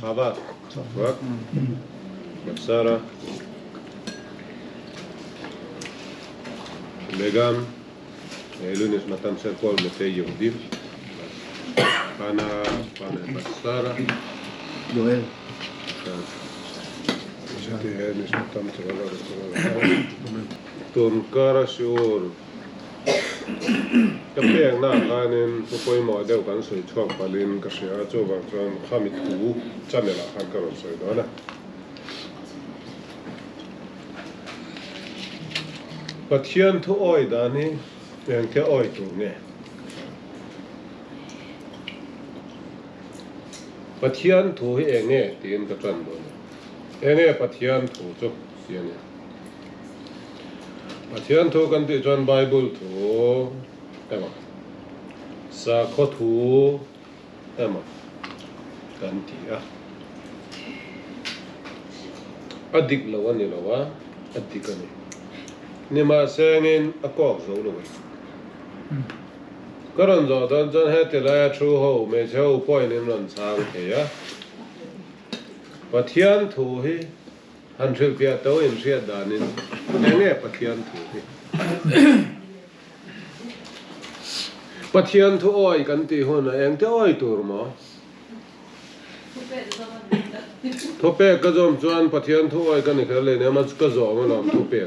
חווה, צקצואק, נפטרה, וגם לעילוי נשמתם של כל מתי יהודים. פנה נפטרה. יואל. שתהיה נשמתם צבא תונקר השיעור. כפי נעכנים פופוי מועדו כאן סוי צחוק פלין כשעה צובה צוון חמית תגו צ'אנל אחר קרוב סוי דונה Pathian thu oi dani yang ke oi tu nge Pathian thu hi enge tin ka chan do enge Pathian thu chu sian Pathian thu kan ti chan Bible thu ema sa kho thu ema kan ti a adik lawa ni lawa adik ani Nima sengin akok zo lo karon zo dan jan he te la chu ho me cheu poi nim ron chang the ya Pathian thu hi han thil pia to in ria danin enge Pathian thu hi Pathian thu oi kan ti hon eng te oi tur mo thope ka zom chuan Pathian thu oi kan ni khale ne ma ka zo ma lam thope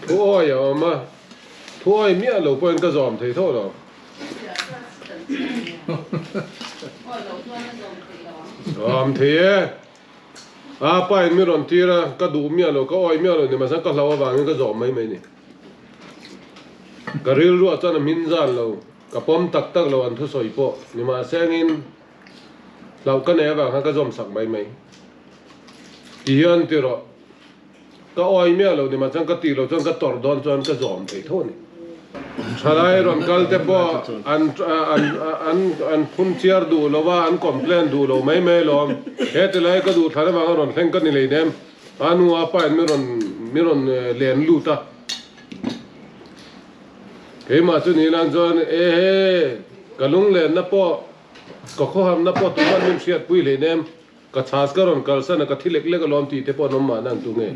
Thôi à mà thôi miệng lẩu bún cái giòm thấy thôi rồi giòm thế à phải miệng làm tí ra cái đủ miệng lẩu cái oi miệng lẩu nhưng mà sao cái lẩu vàng cái giòm mấy mấy nè cái rìu ruột cho nó min ra lẩu cái bom tắc tắc lẩu ăn thu sôi po nhưng mà sáng in lẩu cái này vàng cái giòm sặc mấy mấy Iyan tiro ka oi mia lo ni ma chang ka ti lo chang ka tor don chang ka zom thei thoni chalai ron kal te po an phun chiar du lo wa an complain du lo mai mai lo he te lai ka du thara ma ron thleng ka ni le dem anu apa mi ron len lu ta ke ma chu ni lan chon kalung len na po ko kho ham na po tu ban nim siat pui le nem ka chas ka ron kal sana ka thilek le ka lom ti te po nom ma nang tu nge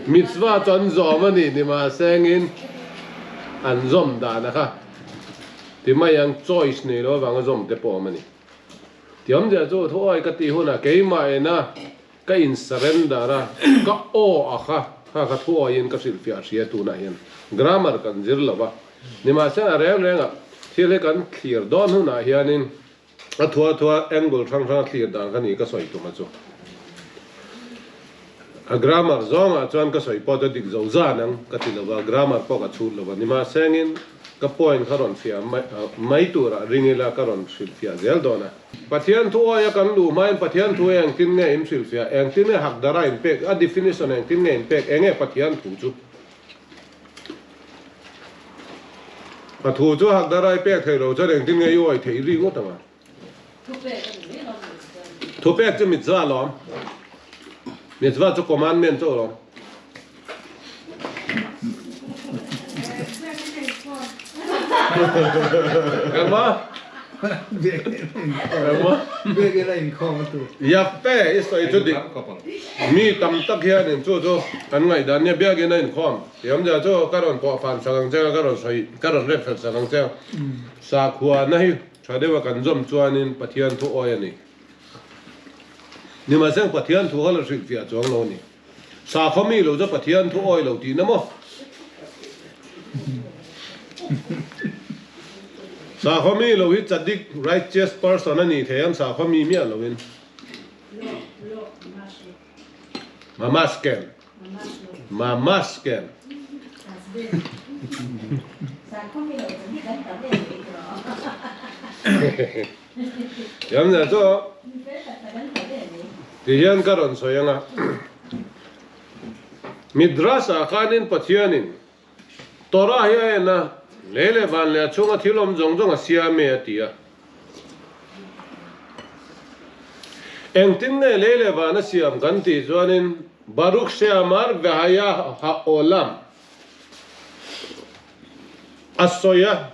mitzwa chon zom ani ni ma sengin an zom da na kha ti ma yang choice ni lo wang zom te po mani tiam ja zo thoi ka ti huna ke ma na ka in surrender ra ka o a kha ka thoi in ka sil fia sia tu na hian grammar kan zir lawa ni ma sen are lenga thile kan clear don huna hianin a thua angle thang clear dan kan ni ka soi tu ma chu a grammar zong a chuan ka soi po ta dik zo za nang ka ti lawa grammar po ka chu lawa ni ma sengin ka point kharon fia mai tu ra ringila karon sil fia zel dona Pathian thu ya kan lu mai Pathian thu yang tin nge im sil fia yang tin nge hak dara in pek a definition yang tin nge in pek enge Pathian thu chu a thu chu hak dara in pek thei lo cha yang tin nge yoi thei ri ngo ta ma thu pek chu mitzwa lom mitzwa chu commandment chu lom Calma. Calma. Bege na income tu. Ya pe isto itu di. Mi tam tak ya nin chu an ngai dan ne bege na income. Yam ja chu karon po fan sang jang karon soi karon refer sang jang. Sa khua nahi chade wa kan zom chuanin Pathian thu oi ani. Ni ma sang Pathian thu hal sil fia chong lo ni. Sa khomi lo cho Pathian thu oi lo ti na mo. Sa khomi lo hi chadik righteous person ani theyam sa khomi mi lo in mamasken sa khomi lo ni dan ta de yam na cho ti hian karon soyanga midrasa khanin Pathianin Torah ya na lele van le chunga thilom jong jong asia me atia engtin ne lele van asiam ganti zonin baruch she'amar v'haya ha'olam asoya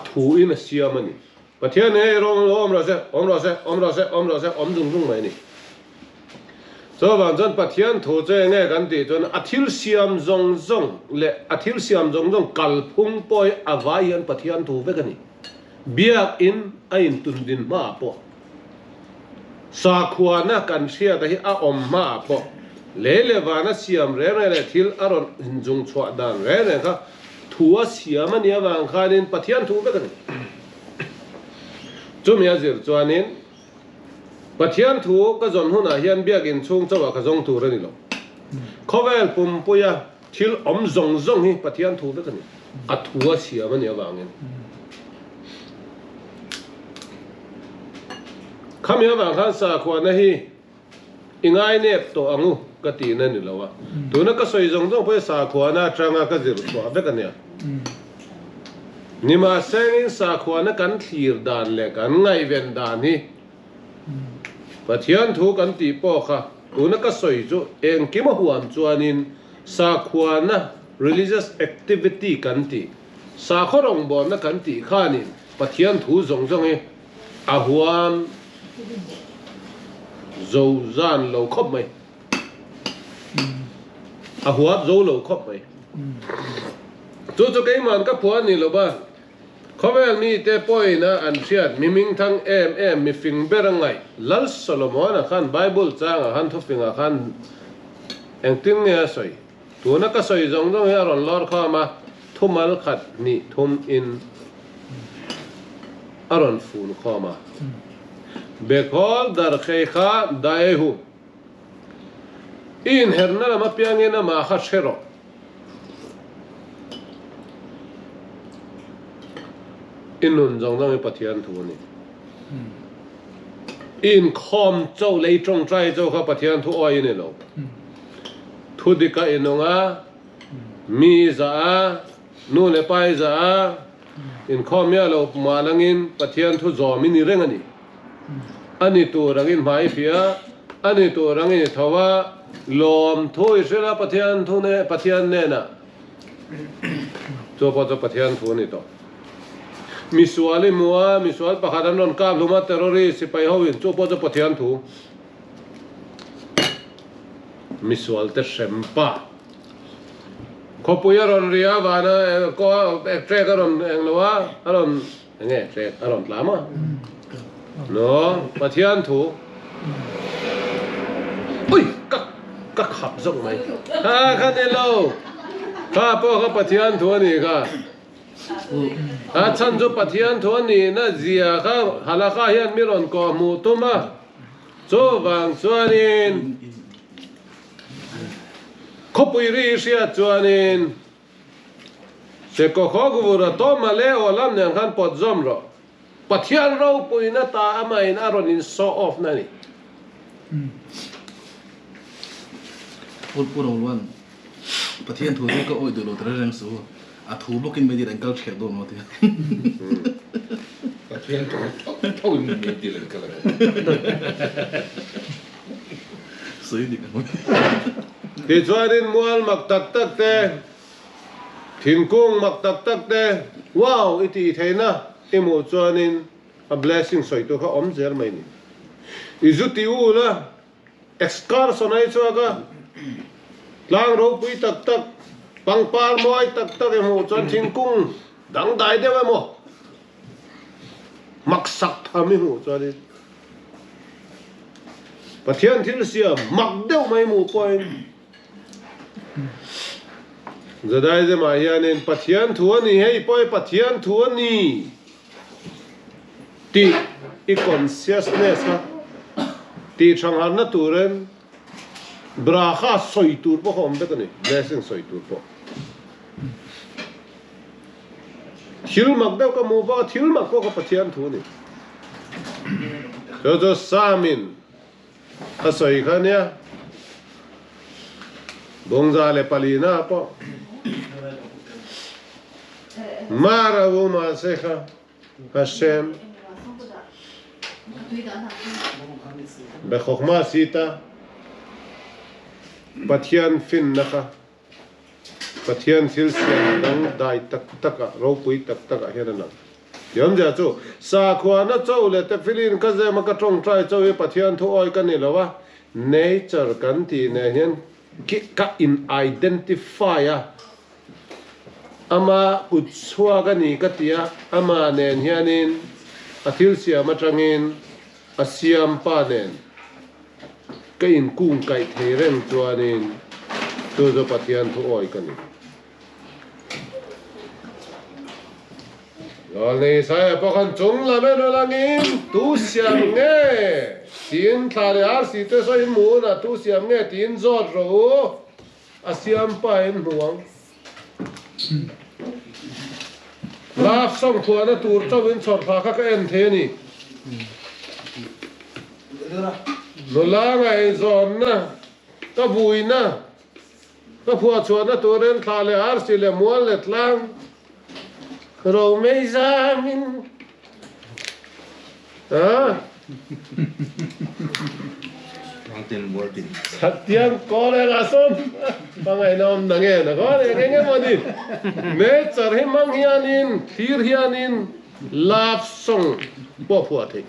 thu in siam ani Pathian ne rong om ra se dung mai ni so wang zon Pathian thu che nge kan ti chon athil siam zong le athil siam zong kal phung poi awaian Pathian thu ve kani biak in ain tun din ma po sa khuana kan sia ta hi a om ma po le wana siam re thil aron hinjung chwa dan re kha thua siam ania wang khanin Pathian thu ve kani chum ya zir chuanin Pathian thu ka zon huna hian biak in chung chawa ka zong tu rani lo khovel pum puya thil om zong hi Pathian thu ve kani a thua siam ania wangin kham ya wang khan sa khwana hi ingai nep to angu ka ti na ni lawa tuna ka soi zong pe sa khwana tranga ka zir to ve kania nima sengin sa khwana kan thlir dan le kan ngai ven dan hi Pathian thu kan ti po kha tuna ka soi chu eng ki ma huam chuanin sa khwana religious activity kan ti sa khorong bon na kan ti khanin Pathian thu zong hi a huam dầu gian lầu khóc mày à huat dầu lầu khóc mày cho cái màn các phó này là ba có vẻ như thế poi na anh siết mình thằng em mi phình berang ngay lal Solomon à khan Bible trang à khan thuf phình à khan engtiang nghe soi tu na cái soi giống giống như ron lor kha mà thum al khát ni thum in aron phun kha mà Bekol dar kheikha daehu in herna lama piangena ma khashero inun jong Pathian thu ni in khom chau lei trong trai chau kha Pathian thu oi ni lo thu dika inonga mi za nu le pai za in khom ya lo malangin Pathian thu zo mi ni rengani ani tu rangin mai phia ani tu rangin thawa lom thoi sela Pathian thu ne Pathian ne na cho Pathian thu ni to misuali mua misual pakhadan non ka luma terrorist sipai hoin cho Pathian thu misual te sempa khopuya ron ria wana ko trek aron englowa aron nge trek aron lama no Pathian thu ui các khắp rộng mày ha khan hello kha po kha Pathian thu ni kha a chan jo Pathian thu ni na zia kha halakha hian miron ko mu tuma cho wang chuanin khopui ri sia chuanin se ko khogura to male olam nang khan pot zom ro Pathian rau pui na ta amain aron in so off na ni puro luan Pathian thu ko oi do lo tra rem su a thu bokin me dir ankal che do mo te Pathian thu me dir ankal soi di kan thì chuanin mual mak tak te thingkung mak tak te wow iti theina emo chuanin a blessing soi to kha om zer mai ni izuti u la excursion ai chuaka lang ro pui tak pangpar moi tak emo chuan thingkung dang dai dewa mo mak sak thami mu chuanin Pathian thil sia mak deuh mai mu point zadai de ma hianin Pathian thu ani hei poi Pathian thu ani ti i consciousness ha ti chang har na turen braha soi tur po hom be kani blessing soi tur po thil mak deuh ka mu ba thil mak ko ka Pathian thu ni jo samin a soi khania bongza le palina po maravu ma sekha Hashem بخخما سيتا Pathian fin naka Pathian silsia dang dai tak taka ro pui tak taka hian na yếm giờ chú sa khoa nó châu lệ tập philin cái gì mà cái trong trai châu ấy Pathian thu oi cái này là wa nature cái thì này nhân cái in identify à ama kutsua cái này cái tia ama nen hianin athil siam atangin asiam pa nen cái in cung cái thế rèn cho nên tôi cho Pathian thu oi cái này rồi này sai bao con chúng là mấy đứa lang in tu siam nghe tin thà để ar si tôi sai muốn là tu siam nghe tin giọt rồi asiam pa em huang laf xong khua nó tur cho bên sọt phá các em thế nhỉ nó lá ngày giòn na cái bùi na cái phua chuột nó tur đến thà để ar si để muốn lết lang rồi mấy ra mình à Pathian có lẽ là xong bằng ngày nào nắng nghe nó có lẽ nghe mà đi mẹ chở hết mang hianin thir hianin laf xong bỏ phua thế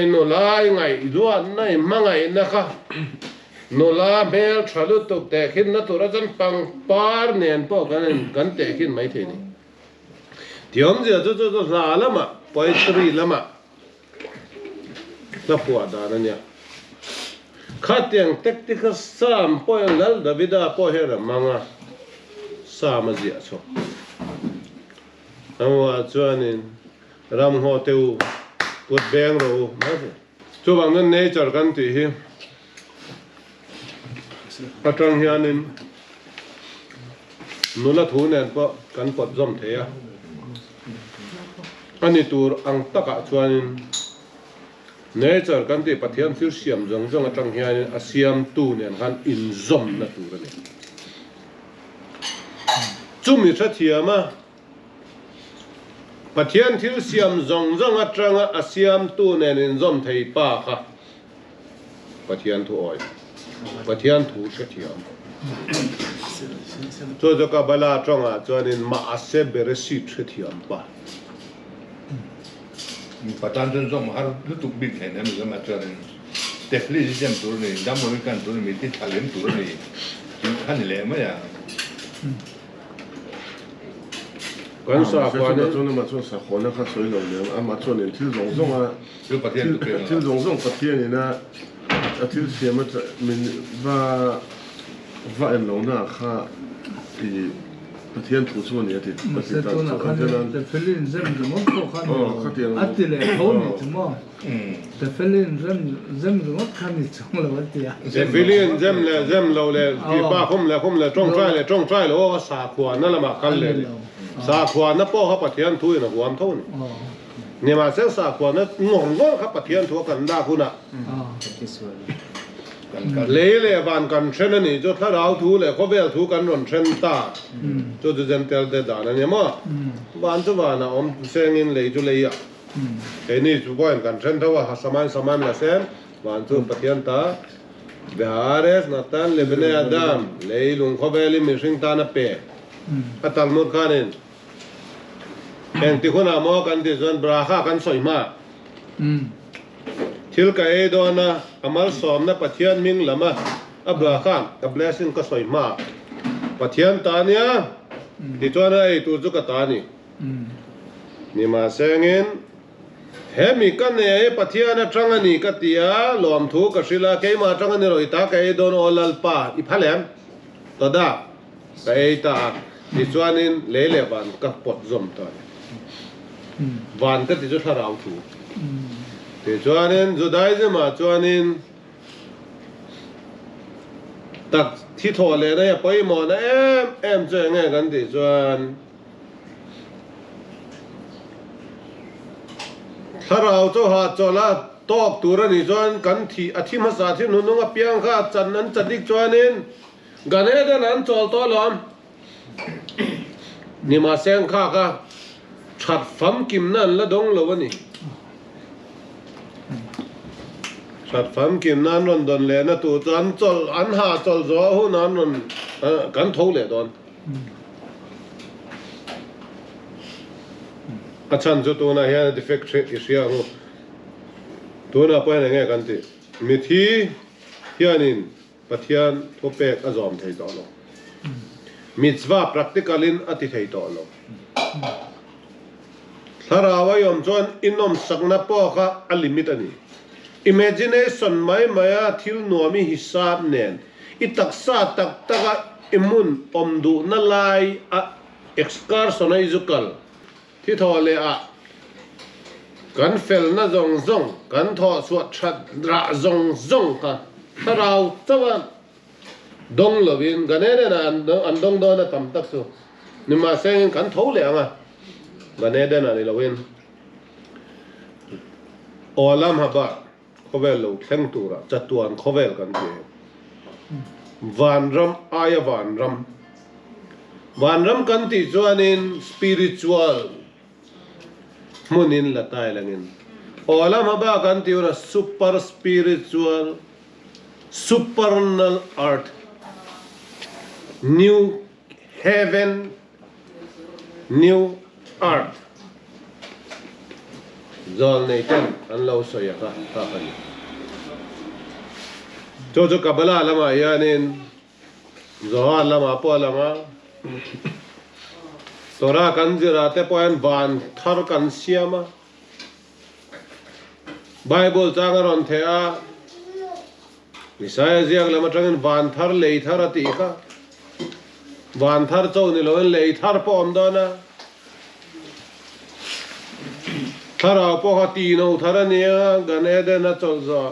nó lại ngày doan này mang ngày na ka nó là mẹ chở lúc tục để khi nó tụi nó chân bằng par nền bỏ cái để khi mấy thế này tiệm gì cho là lắm mà poetry lắm mà nó phua đó nè khát tiếng technical sam poem lal davida pohera manga sam gì à số ama chuanin ram ho teu put beng ro ma chu bang nan nature kan ti hi patang hianin nula thu nen po kan pot zom the ya ani tur ang taka chuanin nature kan ti Pathian thil siam zong atang hian asiam tu nen han in zom na tur ani chumi tha thiama Pathian thil siam zong atang asiam tu nen in zom thei pa kha Pathian thu oi Pathian thu sha thiam cho ka bala tonga chuanin ma ase beresit sha thiam pa Pathian chân rong har lu tuk big này nên là mặt trời technically xem tour này đam mê cái tour này mình talent tour này hắn lẽ mà ya kan sa kwa kwa ne ne cho ma cho sa ko na kha soi lo le a ma cho ne thil zong zong a lu Pathian tu cái thil zong zong Pathian ni na a thil siam ma min va en lo na kha i Pathian thu chu ni ati Sẽ tôi là khăn để phê lên dân thì mất khó khăn ắt thì lại khó nhỉ chứ mà để phê lên dân thì mất khăn thì chung là mất tiền se filin zem lo le ki ba khom le trong trai lo o sa khwa na la ma kal le sa khwa na po ha Pathian thu na huam thon ni ma se sa khwa na ngong kha Pathian thu kan da khu na le van kan chen ni jo thla rau thu le ko vel thu kan ron chen ta cho de zen tel de da na ne ma van chu va na om seng in le chu le ya thế ni chu boy kan chen thawa ha saman la sem van chu Pathian ta behares natan le bne adam le lung ko veli mi sing ta na pe atal mur kanin en ti khona mo kan ti zon braha kan soi ma thil ka e do na amal som na Pathian ming lama abra khan a blessing ka soi ma Pathian ta nia ti chona e tu chu ka ta ni ma sengin hemi kan ne Pathian atang ani ka tia lom thu ka sila ke ma atang ani roi ta ka e do no lal pa I phalem to da ka e ta ti chuanin le ban ka pot zom ta van ka ti chu tharau thu thế cho nên Judaism mà cho nên đặc thi thọ lệ này bây mò nó em chơi nghe gần thì cho thà rau cho hạt cho là top tu ra ni cho gần thì athim hasa thì nó ngap piang kha chan nan chadik cho nên gần ấy đó nan chol to lom ni ma seng kha ka chat pham kim nan la dong lo ni sát phẩm kim nan ron don le na tu chan chol an ha chol zo hu nan ron kan thâu le don cái chân cho tôi này hiện defect issue ngô tôi nào phải là nghe cái gì mi thi hiện in Pathian thô bẹc ở dòm thấy đó lo mitzvah practicalin ati thấy đó lo tharawa yom chuan inom sakna po kha a limit ani imagination mai maya thil nuami hisab nen itaksa taktaka imun omdu na lai a excursion ai zukal thi thole a kan fel na zong zong kan tho suat that ra zong zong ka tharau chawa dong lovin ganene na an dong do na tam tak su nima sen kan tho le anga ganene na ni lovin olam haba khovel lo thleng tura chatuan khovel kan ti vanram aya vanram kan ti chuanin spiritual munin latai langin olam haba kan ti ora super spiritual supernal earth new heaven new earth zol nei ten an lo so ya ka khani cho kabala lama yanin zohar lama po lama tora kan jira te poen van thar kan siama bible changaron thea Isaya ziak lama trangin van thar lei thar ati ka van thar chau ni loin lei thar po omdona thara po hati no tharania ganede na chawza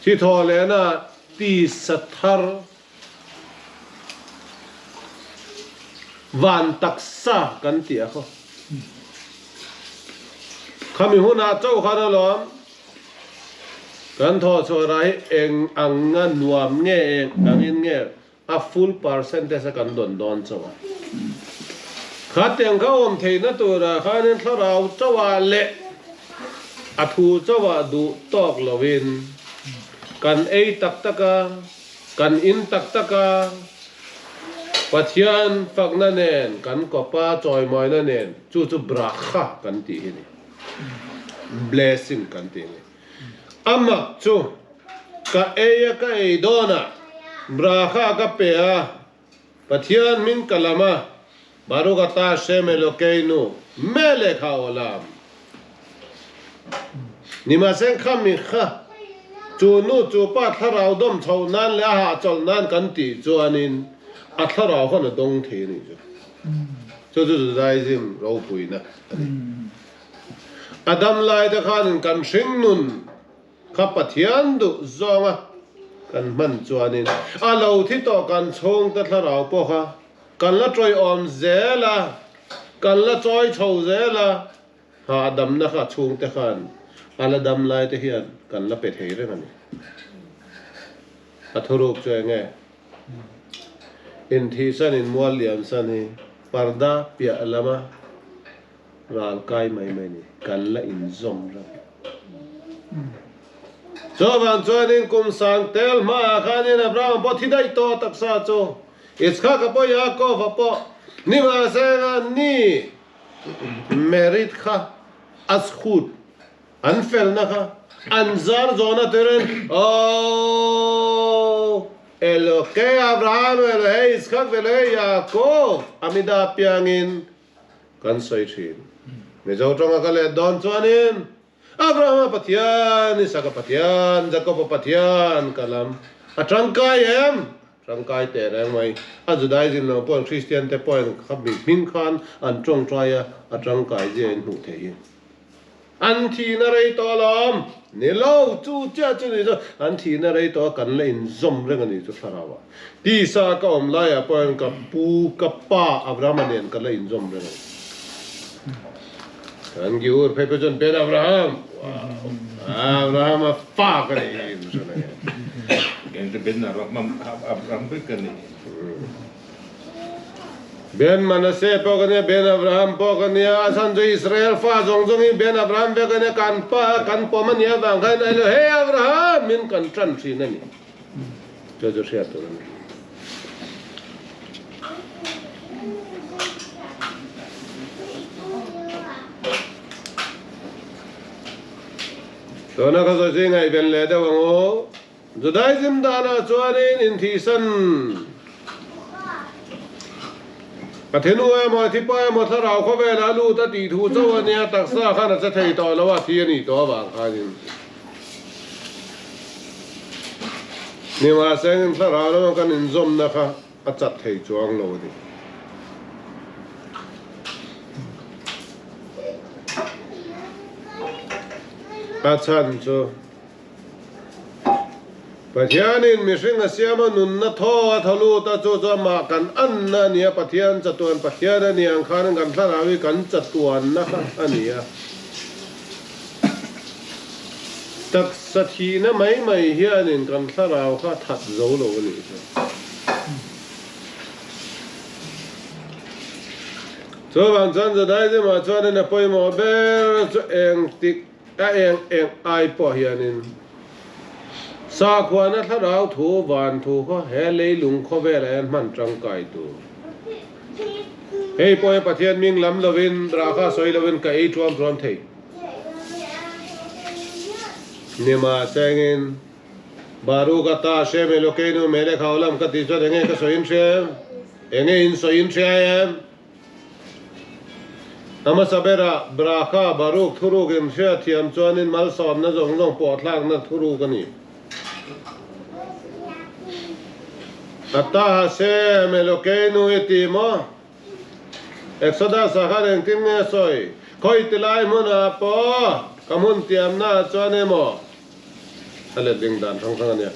chi thole na ti sathar van taksa kan ti akho khami huna chau khana lom kan tho so rai eng anga nuam nge angin nge a full percentage kan don chawa khateng ka om theina tura khanin tharau chawa le athu chawa du tok lovin kan ei tak taka kan in tak taka Pathian fakna nen kan kopa choi moi na nen chu brakha kan ti ni blessing kan ti ni ama chu ka eya ka ei dona brakha ka pea Pathian min kalama baruch ata Hashem Elokeinu melech haolam nimasen khamicha chu nu chu pa tharau dom chho nan le ha chol nan kan ti chuanin a tharau khona dong the ni chu chu daizim ro pui na adam lai da khan kan shing nun kha Pathian du zonga kan man chuanin a lo thi to kan chhong ta tharau po kha kan la troi om zela kan la choi chho zela ha adam na kha chung te khan ala dam lai te hian kan la pe thei re ngani athuruk choi nge in thi san in mual liam san ni parda pia lama ral kai mai ni kan la in zom ra cho van chuan in kum sang tel ma khanin abraham bo thi dai to taksa cho Itzhak apo Yaakov apo ni masena ni merit kha azkhut anfel na kha anzar zona teren oh Elokei Abraham Elokei Itzhak Elokei Yaakov amida piangin kan sai thin me zo tonga kale don chuanin Abraham Pathian Isaac Pathian Jacob Pathian kalam atrangkai em rangkai te rang mai a judaism no point Christian te point khabi min khan an trong traya a rangkai je nu the yin an thi na rei to lom ni lo chu cha chu ni so an thi na rei to kan le in zom reng ani chu tharawa ti sa ka om la ya point ka pu ka pa abrahamanen ka le in zom reng kan gi ur pe jon ben abraham abraham fa ka ni so na Yang sebenar Abraham berikan ni. Ben Manase pokoknya Ben Abraham pokoknya asan jo Israel fa zong zongi Ben Abraham pokoknya kan poman ya bang kan alo hey Abraham min kan tran si nani jojo siat tu nani ตัวนั้นก็จะยังไงเป็นเลยแต่ว่าโง่จะได้จิมดานะจวนอินทิสันกฐินวยมาที่ป้ายมาถ้าเราเข้าไปแล้วลูตัดตีทูเจ้าวันนี้ตักษาข้าน่ะจะเทต่อแล้วว่าที่นี่ตัวบางข้านี่นี่มาเส้นถ้าเราแล้วกันอินซอมนะคะอาจัดเทจวงเราดิอาจารย์จูปัทยานินมิสิงเสียมันนุนนัทโอทะลุตาจูจะมากันอันนั่นเนี่ยปัทยานจัตุวันปัทยาเนี่ยอังคารกันสลาวิกันจัตุวันนะคะอันนี้ตักสัทีนะไม่เฮียนินกันสลาวข้าถัดโจโลนี่จูบางจันจะได้จะมาจวนเนี่ยไปมาเบลจะเองติกเองไอปอเฮียนินสาขวานะถ้าเราถูวานถูก็เฮเลยลุงเขาเวลามันจังไกตัวเฮ้ยปอยปะเทียนมิงลำลวินราคาสวยลวินกับไอ้จวมพร้อมเทเนี่ยมาเซงินบารุกตาเชมโลเกนูเมเลขาวลำกติจดเองก็สวยอินเชมเองอินสวยอินเชมอามาสเบระบราคาบารุกทุรุกิมเชียเทียมจวนินมัลสอมนะจงปอดล่างนะทุรุกันนี่อัตตาเสเมโลเกนูอิติโมเอกโซดาสหารงติมเงสอยคอยติลายมุนาปอกำมุนเตียมนาจวนเนโมอะไรดิ่งดันทั้งเนี่ย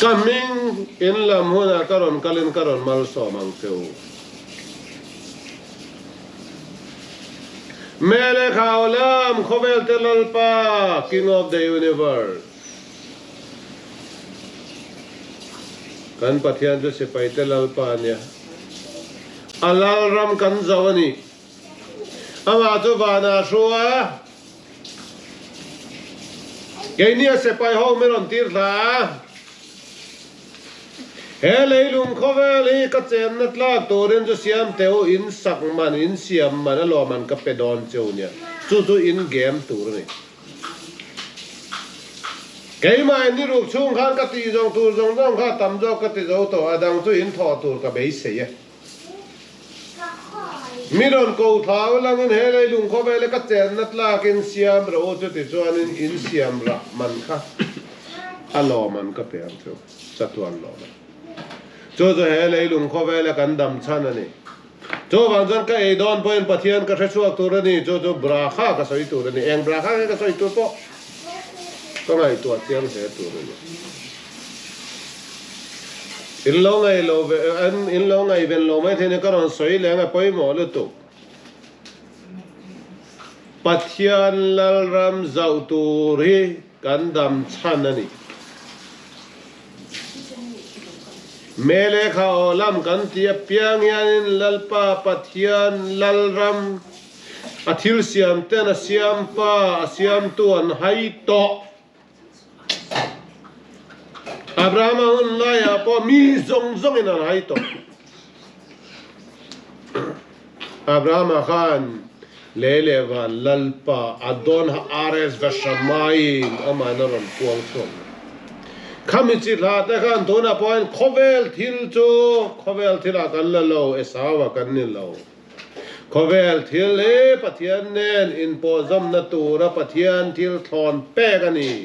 กำมิงอินลำหุนาการอนกัลินการอนมัลสอมังเทวเมเลขาวลามขเวลเตลลปา King of the Universe กันปัทยานจะเสไปเตลลปาเนี่ยอัลลรัมกันจาวนี่อามาจุบานาชัวเกนี่เสไปห้องไม่รอนตีร์ลาเฮเลยลุงเขาเวลีก็เจนนัดลากตัวเรนจะเสียมเตวอินสักมันอินเสียมมันแล้วมันก็ไปโดนเจ้าเนี่ยจู่อินเกมตัวนี่เกย์มาอินนี่รูปช่วงข้างก็ตีจงตัวจงต้องข้าตั้มจงก็ตีจงตัวดังจู่อินทอตัวก็ไปเสียมีโดนกูท้าวแล้วเงินเฮเลยลุงเขาเวลีก็เจนนัดลากอินเสียมเราจะติดจวนอินเสียมละมันค่ะอัลลอฮ์มันก็ไปอันเจ้าสัตว์อัลลอฮ์จู่เฮเลยลุงเขาเวลีกันดำชันนี่จู่บางจันก็ไอ้ดอนพอยน์ปะเทียนก็ใช้ช่วงตัวนี้จู่บราคาก็ใส่ตัวนี้เองบราคาก็ใส่ตัวปอก็ไงตัวเทียนใส่ตัวนี้อินลงไงโลเวอินลงไงเป็นโลไม่เท่านี้ก็รอนสวยแล้วไงพอยหมอเลยตัวปะเทียนลลรัมเจ้าตัวรีกันดำชันนี่เมเลขาอลัมกันเตียเปียงยันลลปาปะเทียนลลรัมอาทิลเสียมเตนเสียมปาเสียมตัวนไฮโตอับราฮัมอุนไลอาปอมีซงอินไฮโตอับราฮัมขานเลเลวันลลปาอดอนฮาอาร์เอสเวชมาอินอามานรันพวงชงข้ามีจิตลาแต่กันตัวน่ะพอยขเวลทิลจูขเวลทิลากันละโลเอสาวะกันนี่โลขเวลทิลปะเทียนเนนอินโปซัมนตัวระปะเทียนทิลทอนเป้กันนี่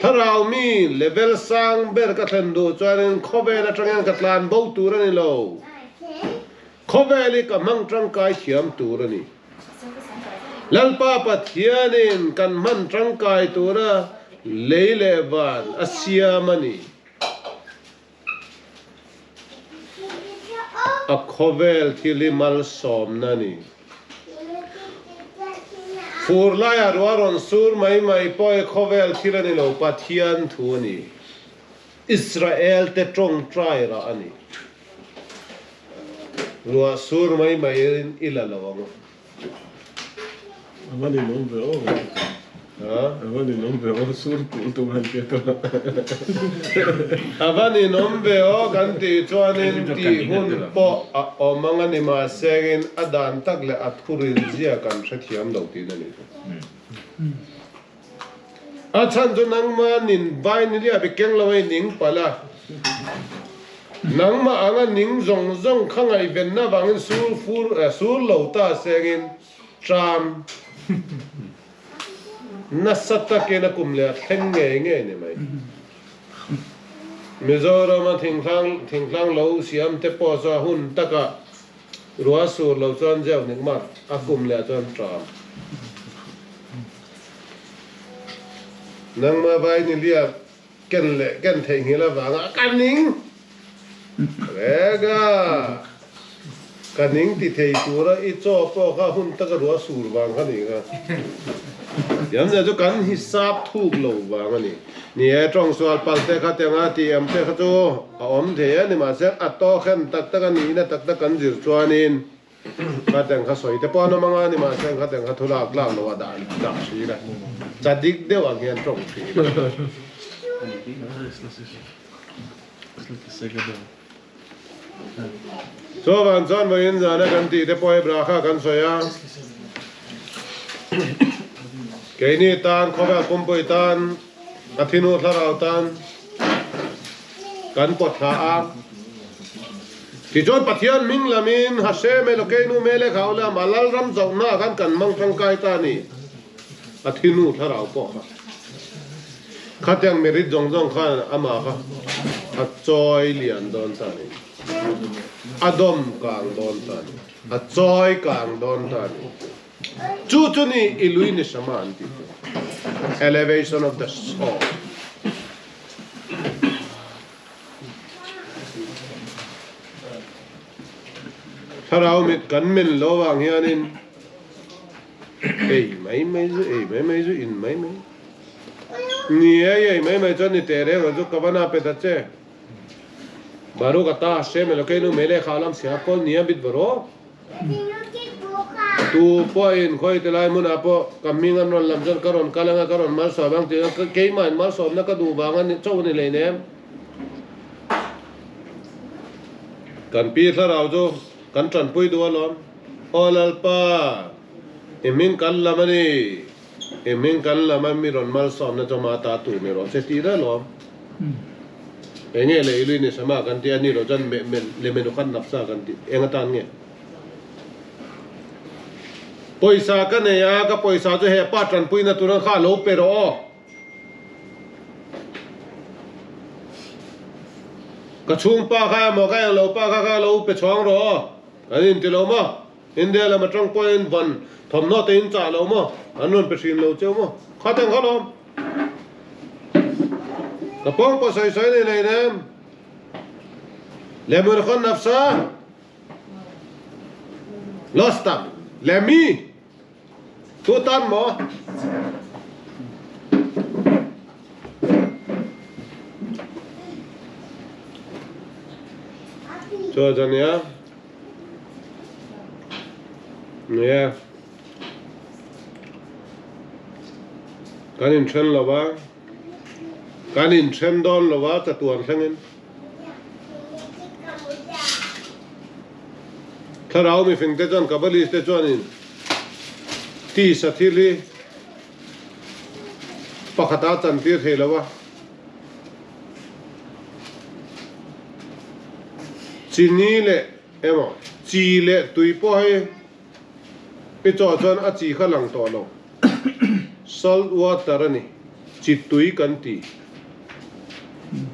ถ้าเรามีเลเวลสังเบอร์กัตลันดูจวนขเวลจังกัตลันบูตัวนี่โลขเวลิกมังจังกายเทียมตัวนี่ลลปาปะเทียนินกันมันจังกายตัวระเลเลวันอาเซียมันนี่อักขเวลที่ลิมัลสอมนั่นนี่ฟูร์ลายอารวารอนสูร์ไม่ปอยขเวลที่นี่เราปะเทียนทัวนี่อิสราเอลเตตรงไตรระอันนี้รัวสูร์ไม่อิลาลาวงมันนี่น้องเบล Avani nom veo sur tu han ke to. Avani nom veo kan ti chuanin ti hun po o manga ni ma segin adan tak le athurin zia kan thathiam lo ti na ni a chan chu nang ma nin vai ni lia be keng lo ning pala nang ma anga ning zong zong khangai ben na wangin sur lo ta segin tram nasata ke na kumle theng nge ni mai Mizoram thinglang lo siam te po sa hun taka ruwa sur lo chuan jaw ning mat akum le chuan tram nang ma vai ni lia ken thei hi la wanga kaning rega kaning ti thei tura I cho po kha hun taka ruwa sur wang kha ni ga yam na chu kan hisab thuk lo wang ani ni e trong sual pal te kha te nga ti am te kha chu a om the ni ma se a to khen tak tak ani na tak tak kan jir chuanin kha teng kha soi te po no manga ni ma se kha teng kha thulak lak lo da da shi la chadik de wa hian trong thi so van zon wa in za na kan ti te po e bra kha kan soya cái này tan khâu kum bồi tan athinu tharau tan kan pot tha thì chọn Pathian minh lamin Hashem Elokeinu melech haolam alal ram zauna kan mang thang kai ta ni athinu tharau po khatyang merit jong khan ama kha a choi lian don ta ni adom kang don ta ni a choi kang don ta ni chu ni ilui ni shaman ti elevation of the soul tharau mit kan min lo wang hianin ei mai zu in mai ni ei mai chu ni te re chu kavana pe ta che baru kata Hashem Elokeinu melech haolam sia kol nia bit baro tu point khoi te lai mun apo kaming an ron lam jan karon kalanga karon mal so bang te ke man mal so na ka du bang an chau ni le ne kan pi tharau jo kan tran pui du lom olal pa emin kan lamani emin kan lamami ron mal so na jo ma ta tu ni ro se ti ra lom enge le ilui ni sama kan ti ani ro jan le menu kan napsa kan ti engatan nge poisa ka ne ya ka poisa jo he pa tran pui na turan kha lo pe ro ka chung pa kha mo ka lo pa kha lo pe chong ro ka in ti lo ma india la ma trong point ban thom no te in cha lo mo anon pe sin lo cheu mo kha tang kha lo ka pong po sai sai ne ne le mo khon nafsa lostam le mi tu tan mo cho jan ya ne kanin chen lo ba kanin chen don lo ba ta tuan thangin tharau mi fing te jan kabali te chuanin ti sathili pakhata chan tir thelawa chini le emo chi le tui po hai pe cho chuan a chi kha lang to lo salt water ani chi tui kan ti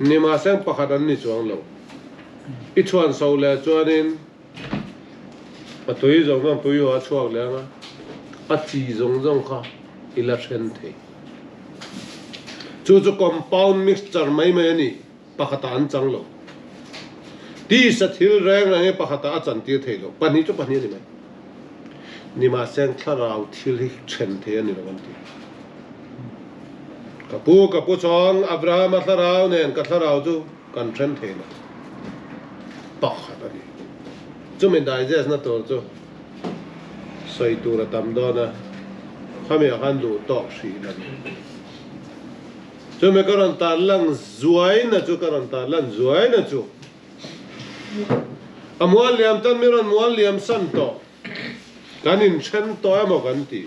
ni ma sang pakhadan ni chuang lo I chuan so le chuanin a tui zong zong tui wa chuak le nga a chi zong kha ila then the chu compound mixture mai ani pakhata an chang lo ti sathil reng nge pakhata a chan ti thelo pani chu pani ni mai ni ma sang tharau thil hi chen the ani lo ti kapu chong Abraham tharau nen ka tharau chu kan chen the lo pakhata ni chu men dai jes na to chu soi tu ra tam do na kami akan du tok si lan so me karon ta lang zuai na chu karon ta lan zuai na chu amual liam tan miron mual liam san to kanin chen to amo kan ti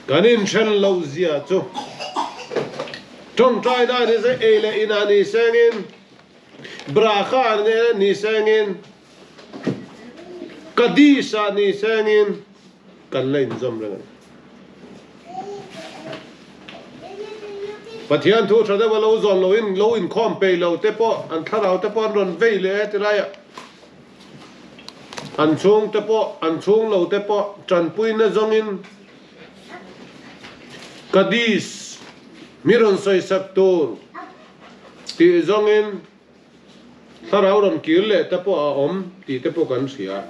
kanin chen lo zia chu trong trai da ni se ele ina ni sengin bracha ni sengin kadisa ni sengin kan lein zom rengan Pathian thu thada wa lo zon lo in khom pe lo te po an tharau te po ron vei le te lai an chung te po an chung lo te po chan pui na zongin kadis miron soi sak tur ti zongin tharau ron kil le te po a om ti te po kan sia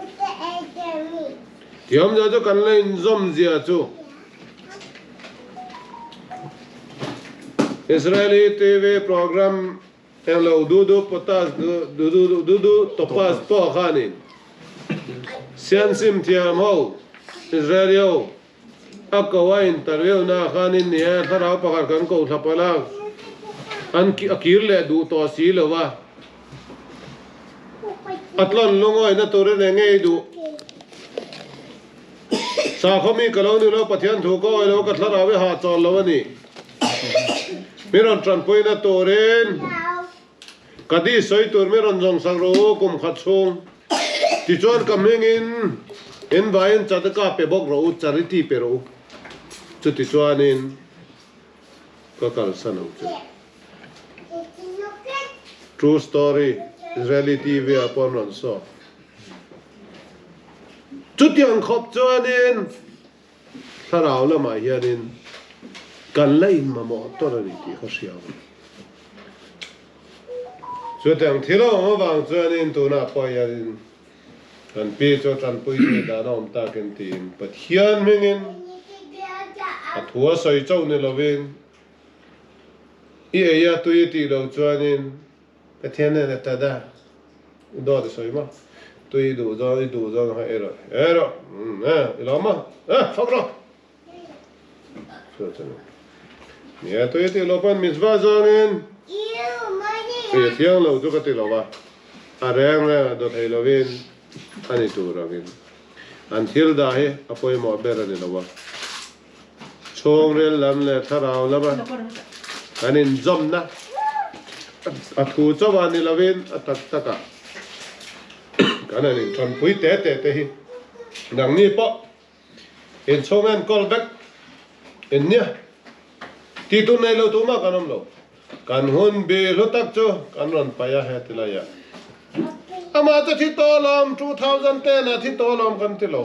tiam ja to kan lein zom zia chu Israeli TV program yang lo dudu potas dudu topas po khanin sian sim tiam ho Israelio akawa interview na khanin nia thara pakar kan ko thapala an ki akir le du to si lo wa atlon lungoi na tore ne ngei du sa khomi kalo ni lo pathian thu ko lo ka thara we ha chol lo ni Miron tranpoi na toren kadi soi tur miron jong sagro kum khatchung ti chon kamengin en vain chadaka pe bok ro charity pe ro chu ti chuanin ka kal sanau chu true story Israeli TV upon ron so chu tiang khop chuanin tharau la ma hianin kan lein ma mo to ri ti khasiaw so tang thilo ma wang chuanin tu na pa yarin kan pe cho tran pui da rom ta ken tin Pathian mengin athua soi chau ne lovin i ya tu ti lo chuanin Pathian ne ta da do de soi ma tu i du zo ha ero ilo ma fakro so tang ya to yeti lopan misva zonin ye tiang lo tu ka ti lo ba areng la do thai lovin ani tu ravin an thil da he apoi mo ber ani lo ba chong rel lam le tharau la ba anin zom na athu chawa ni lovin atak taka kana ni thon pui te hi nang ni po in chong an call back in nia ti tu nei lo tu ma kanom lo kan hun be lo tak cho kan ron pa ya he tilaya ama ta thi to lom 2010 a thi to lom kan ti lo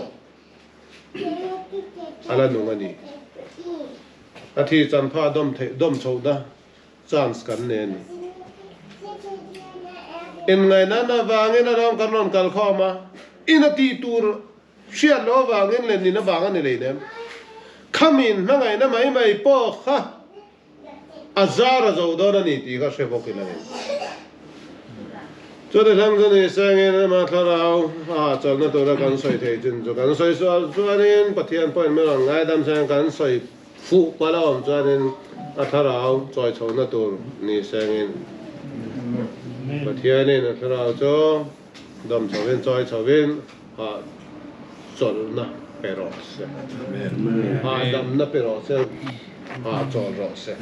ala nu ngani a thi chan pha dom chho da chance kan ne ni in ngai na na wangin a rom kan ron kal khoma in a ti tur sia lo wangin le ni na wangan ni le nem khamin na ngai na mai po kha azar azodona ni ti ga she bokila ne cho de lang ne sang ne ma tharau a chal na to ra kan soi thei jin jo kan soi so chuanin Pathian point me rang ngai dam sang kan soi fu pa la om chuanin a tharau choi chho na tur ni sangin Pathian ne tharau cho dam chawin choi chawin a chol na pero se a dam na pero se a chol ro se